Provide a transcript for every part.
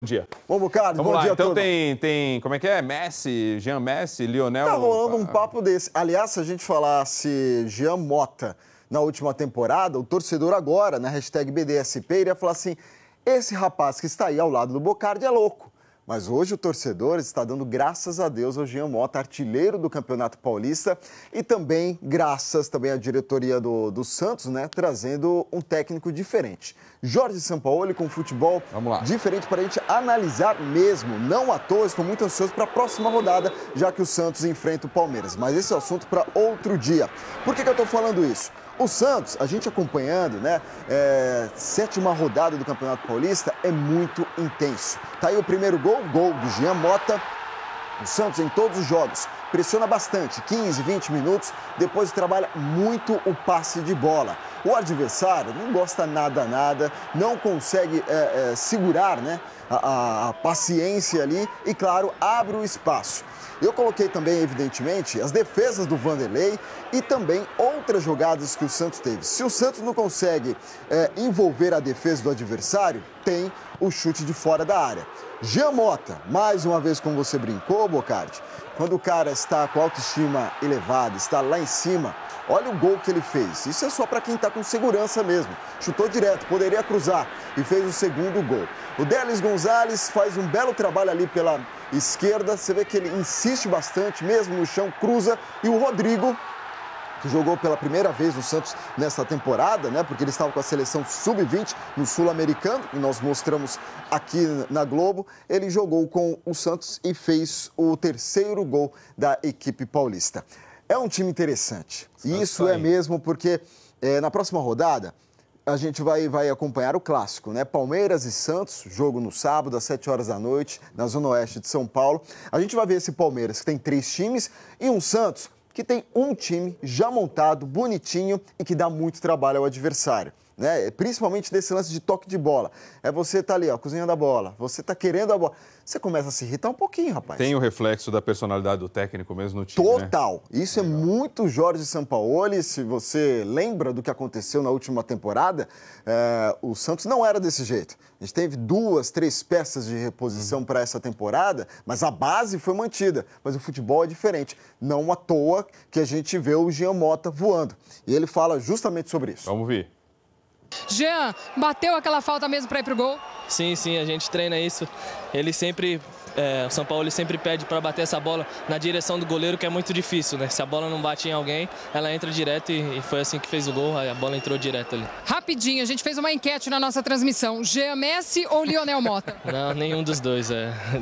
Dia. Bom, Bocardi, Vamos bom lá, dia então a todos. tem, como é que é? Messi, Jean Messi, Lionel... Tá rolando um papo desse. Aliás, se a gente falasse Jean Mota na última temporada, o torcedor agora, na hashtag BDSP, iria falar assim, esse rapaz que está aí ao lado do Bocardi é louco. Mas hoje o torcedor está dando graças a Deus ao Jean Mota, artilheiro do Campeonato Paulista, e também graças também à diretoria do Santos, né, trazendo um técnico diferente. Jorge Sampaoli com futebol diferente para a gente analisar mesmo. Não à toa, estou muito ansioso para a próxima rodada, já que o Santos enfrenta o Palmeiras. Mas esse é o assunto para outro dia. Por que eu estou falando isso? O Santos, a gente acompanhando, né, sétima rodada do Campeonato Paulista, é muito intenso. Tá aí o primeiro gol do Jean Mota. O Santos em todos os jogos pressiona bastante, 15, 20 minutos, depois trabalha muito o passe de bola. O adversário não gosta nada, não consegue segurar, né, a paciência ali e, claro, abre o espaço. Eu coloquei também, evidentemente, as defesas do Vanderlei e também outras jogadas que o Santos teve. Se o Santos não consegue envolver a defesa do adversário, tem o chute de fora da área. Jean Mota, mais uma vez como você brincou, Bocardi, quando o cara está com autoestima elevada, está lá em cima, olha o gol que ele fez. Isso é só para quem está com segurança mesmo. Chutou direto, poderia cruzar e fez o segundo gol. O Delis Gonzalez faz um belo trabalho ali pela esquerda. Você vê que ele insiste bastante, mesmo no chão, cruza. E o Rodrigo, que jogou pela primeira vez no Santos nessa temporada, né? Porque ele estava com a seleção sub-20 no Sul-Americano, e nós mostramos aqui na Globo. Ele jogou com o Santos e fez o terceiro gol da equipe paulista. É um time interessante. E isso é mesmo porque na próxima rodada a gente vai acompanhar o clássico, né? Palmeiras e Santos, jogo no sábado, às 7 horas da noite, na Zona Oeste de São Paulo. A gente vai ver esse Palmeiras que tem 3 times e um Santos que tem um time já montado, bonitinho e que dá muito trabalho ao adversário, né? Principalmente desse lance de toque de bola. É você tá ali, ó, cozinhando a bola, você tá querendo a bola. Você começa a se irritar um pouquinho, rapaz. Tem o reflexo da personalidade do técnico mesmo no time, Total. Né? Isso é muito Jorge Sampaoli. Se você lembra do que aconteceu na última temporada, o Santos não era desse jeito. A gente teve 2, 3 peças de reposição para essa temporada, mas a base foi mantida. Mas o futebol é diferente. Não à toa que a gente vê o Jean Mota voando. E ele fala justamente sobre isso. Vamos ver. Jean, bateu aquela falta mesmo para ir pro gol? Sim, a gente treina isso. Ele sempre, o São Paulo sempre pede para bater essa bola na direção do goleiro, que é muito difícil, né? Se a bola não bate em alguém, ela entra direto e foi assim que fez o gol, a bola entrou direto ali. Rapidinho, a gente fez uma enquete na nossa transmissão. Jean Messi ou Lionel Mota? Não, nenhum dos dois.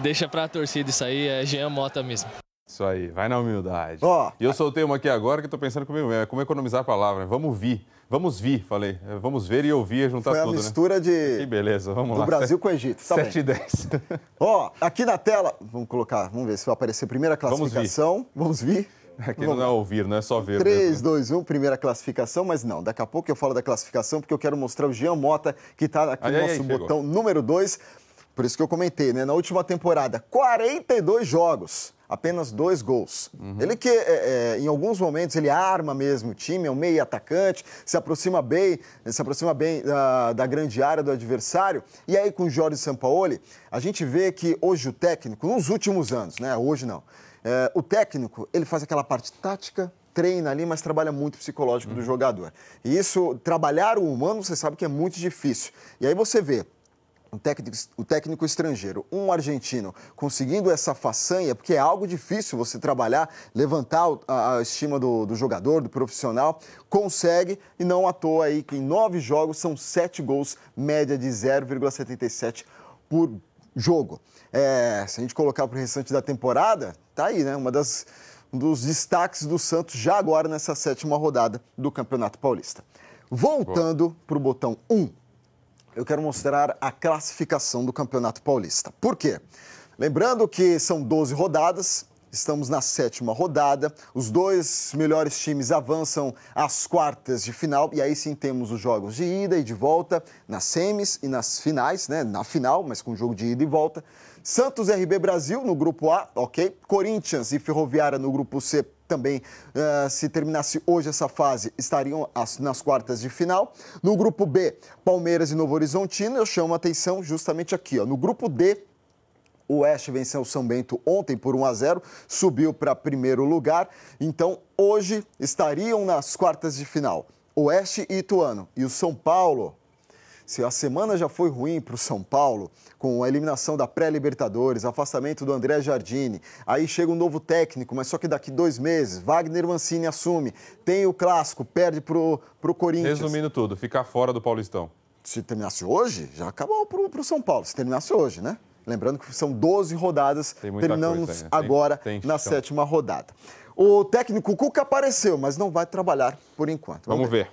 Deixa pra torcida isso aí, é Jean Mota mesmo. Isso aí, vai na humildade. E eu soltei uma aqui agora que eu tô pensando comigo mesmo, é como economizar a palavra, Vamos vir, falei. Vamos ver e ouvir, juntar tudo, né? Foi a mistura Que beleza, vamos lá. Do Brasil com o Egito. Tá 7 e 10. Aqui na tela, vamos ver se vai aparecer a primeira classificação. Vamos vir. Aqui não é ouvir, não é só ver. 3, 2, 1, primeira classificação, mas não, daqui a pouco eu falo da classificação, porque eu quero mostrar o Jean Mota, que está aqui no nosso botão número 2. Por isso que eu comentei, né? Na última temporada, 42 jogos. Apenas 2 gols. Ele que, em alguns momentos, ele arma mesmo o time, é um meio atacante, se aproxima bem da grande área do adversário. E aí, com o Jorge Sampaoli, a gente vê que hoje o técnico, nos últimos anos, né? Hoje não, o técnico, ele faz aquela parte tática, treina ali, mas trabalha muito o psicológico do jogador. E isso, trabalhar o humano, você sabe que é muito difícil. E aí você vê o técnico estrangeiro, um argentino, conseguindo essa façanha, porque é algo difícil você trabalhar, levantar a estima do jogador, do profissional, consegue, e não à toa aí que em 9 jogos são 7 gols, média de 0,77 por jogo. Se a gente colocar para o restante da temporada, tá aí, né? Um dos destaques do Santos já agora nessa 7ª rodada do Campeonato Paulista. Voltando para o botão 1. Eu quero mostrar a classificação do Campeonato Paulista. Por quê? Lembrando que são 12 rodadas, estamos na 7ª rodada, os 2 melhores times avançam às quartas de final, e aí sim temos os jogos de ida e de volta, nas semis e nas finais, né? Na final, mas com jogo de ida e volta. Santos RB Brasil no grupo A, ok? Corinthians e Ferroviária no grupo C, também, se terminasse hoje essa fase, estariam nas quartas de final. No grupo B, Palmeiras e Novo Horizontino, eu chamo a atenção justamente aqui, ó. No grupo D, o Oeste venceu o São Bento ontem por 1-0, subiu para primeiro lugar. Então, hoje estariam nas quartas de final Oeste e Ituano. E o São Paulo, se a semana já foi ruim para o São Paulo, com a eliminação da pré-Libertadores, afastamento do André Jardine, aí chega um novo técnico, mas só que daqui 2 meses, Wagner Mancini assume, tem o clássico, perde para o Corinthians. Resumindo tudo, ficar fora do Paulistão. Se terminasse hoje, já acabou para o São Paulo, se terminasse hoje, né? Lembrando que são 12 rodadas, terminamos agora na 7ª rodada. O técnico Cuca apareceu, mas não vai trabalhar por enquanto. Vamos ver.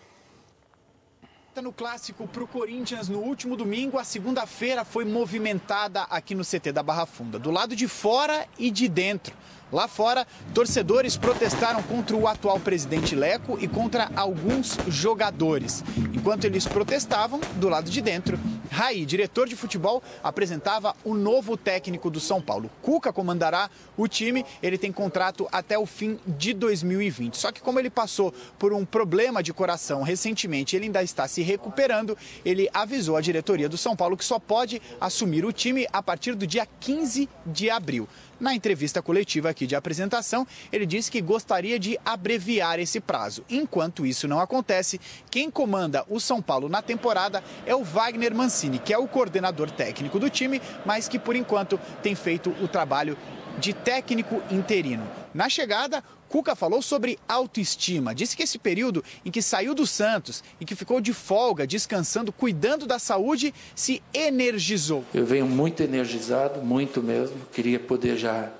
No clássico para o Corinthians no último domingo, a segunda-feira foi movimentada aqui no CT da Barra Funda, do lado de fora e de dentro. Lá fora, torcedores protestaram contra o atual presidente Leco e contra alguns jogadores. Enquanto eles protestavam, do lado de dentro, Raí, diretor de futebol, apresentava o novo técnico do São Paulo. Cuca comandará o time, ele tem contrato até o fim de 2020. Só que como ele passou por um problema de coração recentemente, ele ainda está se recuperando, ele avisou a diretoria do São Paulo que só pode assumir o time a partir do dia 15 de abril. Na entrevista coletiva aqui de apresentação, ele disse que gostaria de abreviar esse prazo. Enquanto isso não acontece, quem comanda o São Paulo na temporada é o Wagner Mancini, que é o coordenador técnico do time, mas que por enquanto tem feito o trabalho de técnico interino. Na chegada, Cuca falou sobre autoestima. Disse que esse período em que saiu do Santos e que ficou de folga, descansando, cuidando da saúde, se energizou. Eu venho muito energizado, muito mesmo. Queria poder já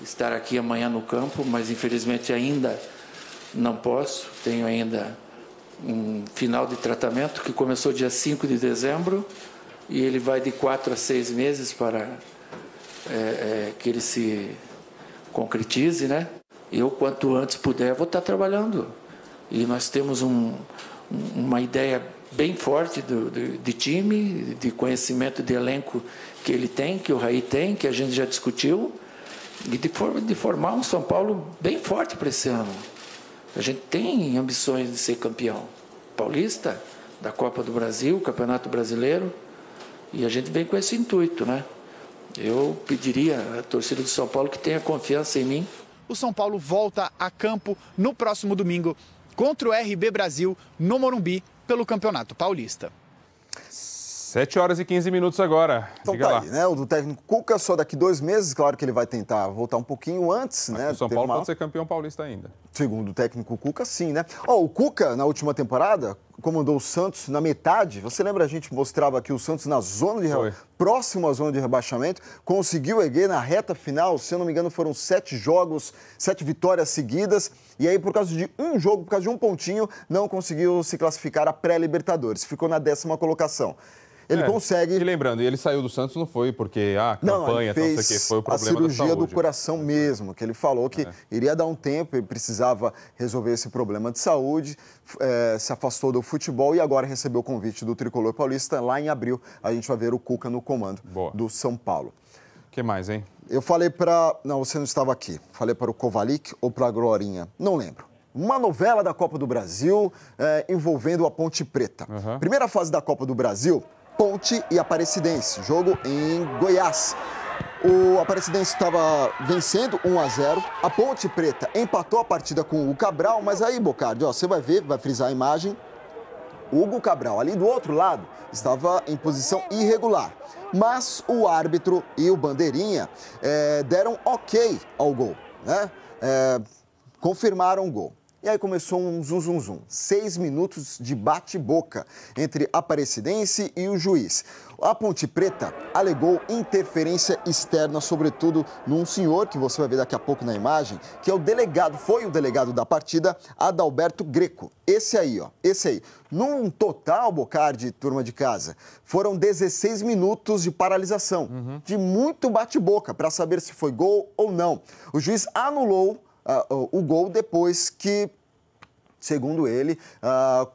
estar aqui amanhã no campo, mas infelizmente ainda não posso. Tenho ainda um final de tratamento que começou dia 5 de dezembro e ele vai de 4 a 6 meses para que ele se concretize, né? Eu, quanto antes puder, vou estar trabalhando. E nós temos uma ideia bem forte de time, de conhecimento de elenco que ele tem, que o Raí tem, que a gente já discutiu, e de formar um São Paulo bem forte para esse ano. A gente tem ambições de ser campeão paulista, da Copa do Brasil, Campeonato Brasileiro, e a gente vem com esse intuito, né? Eu pediria à torcida do São Paulo que tenha confiança em mim. O São Paulo volta a campo no próximo domingo contra o RB Brasil no Morumbi pelo Campeonato Paulista. 7h15 agora. Então Diga tá lá. aí, né? O do técnico Cuca só daqui 2 meses, claro que ele vai tentar voltar um pouquinho antes, Mas né? o São Paulo pode ser campeão paulista ainda. Segundo o técnico Cuca, sim, né? O Cuca, na última temporada, comandou o Santos na metade. Você lembra, a gente mostrava aqui o Santos na zona de próximo à zona de rebaixamento, conseguiu erguer na reta final, se eu não me engano, foram 7 jogos, 7 vitórias seguidas, e aí por causa de um jogo, por causa de um pontinho, não conseguiu se classificar a pré-Libertadores, ficou na 10ª colocação. Ele consegue... E lembrando, ele saiu do Santos não foi porque campanha, não, ele fez que foi o problema a cirurgia da saúde. do coração mesmo, que ele falou que iria dar um tempo, ele precisava resolver esse problema de saúde, se afastou do futebol e agora recebeu o convite do Tricolor Paulista. Lá em abril a gente vai ver o Cuca no comando do São Paulo. O que mais, hein? Eu falei para... Não, você não estava aqui. Falei para o Kovalik ou para a Glorinha? Não lembro. Uma novela da Copa do Brasil envolvendo a Ponte Preta. Primeira fase da Copa do Brasil... Ponte e Aparecidense, jogo em Goiás. O Aparecidense estava vencendo 1-0, a Ponte Preta empatou a partida com o Cabral, mas aí, Bocardi, você vai ver, vai frisar a imagem, o Hugo Cabral, ali do outro lado, estava em posição irregular. Mas o árbitro e o bandeirinha deram ok ao gol, né? Confirmaram o gol. E aí começou um zum. 6 minutos de bate-boca entre Aparecidense e o juiz. A Ponte Preta alegou interferência externa, sobretudo num senhor, que você vai ver daqui a pouco na imagem, que é o delegado, foi o delegado da partida, Adalberto Greco. Esse aí, ó, esse aí. Num total, Bocardi, turma de casa, foram 16 minutos de paralisação, de muito bate-boca, para saber se foi gol ou não. O juiz anulou o gol depois que, segundo ele,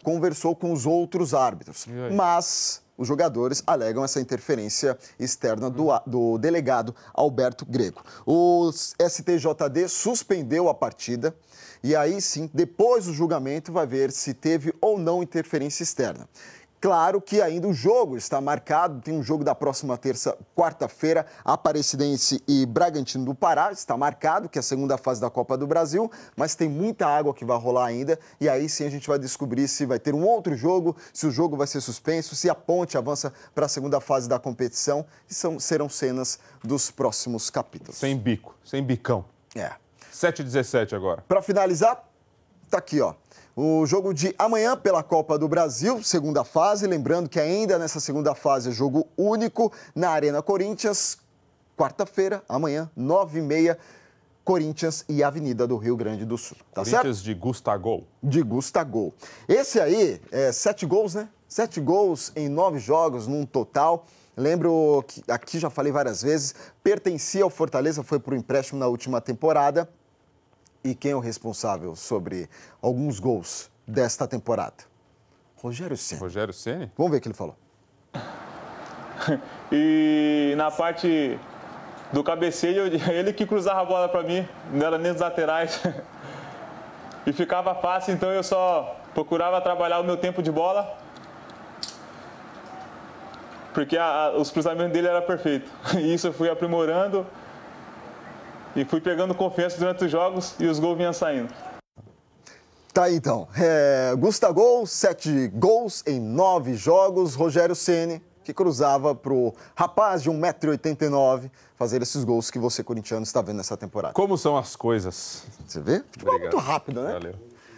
conversou com os outros árbitros. Mas os jogadores alegam essa interferência externa do delegado Alberto Grego. O STJD suspendeu a partida e aí sim, depois do julgamento, vai ver se teve ou não interferência externa. Claro que ainda o jogo está marcado, tem um jogo da próxima quarta-feira, Aparecidense e Bragantino do Pará, está marcado, que é a segunda fase da Copa do Brasil, mas tem muita água que vai rolar ainda, e aí sim a gente vai descobrir se vai ter um outro jogo, se o jogo vai ser suspenso, se a Ponte avança para a segunda fase da competição, e serão cenas dos próximos capítulos. Sem bico, sem bicão. 7h17 agora. Para finalizar, tá aqui, ó. O jogo de amanhã pela Copa do Brasil, segunda fase. Lembrando que ainda nessa segunda fase é jogo único na Arena Corinthians. Quarta-feira, amanhã, 9h30, Corinthians e Avenida do Rio Grande do Sul. Tá certo? Corinthians de Gustagol. De Gustagol. Esse aí, 7 gols, né? 7 gols em 9 jogos num total. Lembro que aqui já falei várias vezes, pertencia ao Fortaleza, foi para o empréstimo na última temporada. E quem é o responsável sobre alguns gols desta temporada? Rogério Ceni. Rogério Ceni? Vamos ver o que ele falou. E na parte do cabeceio, ele que cruzava a bola para mim, não era nem dos laterais. E ficava fácil, então eu só procurava trabalhar o meu tempo de bola, porque os cruzamentos dele eram perfeitos. E isso eu fui aprimorando. E fui pegando confiança durante os jogos e os gols vinham saindo. Tá aí, então. Gustagol, 7 gols em 9 jogos. Rogério Ceni, que cruzava pro rapaz de 1,89 m fazer esses gols que você, corintiano, está vendo nessa temporada. Como são as coisas. Você vê? Ficou muito rápido, né? Valeu.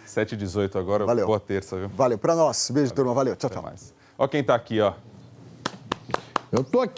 7h18 agora. Valeu. Boa terça, viu? Valeu. Pra nós. Beijo, turma. Valeu. Tchau, tchau. Até mais. Ó quem tá aqui, ó. Eu tô aqui.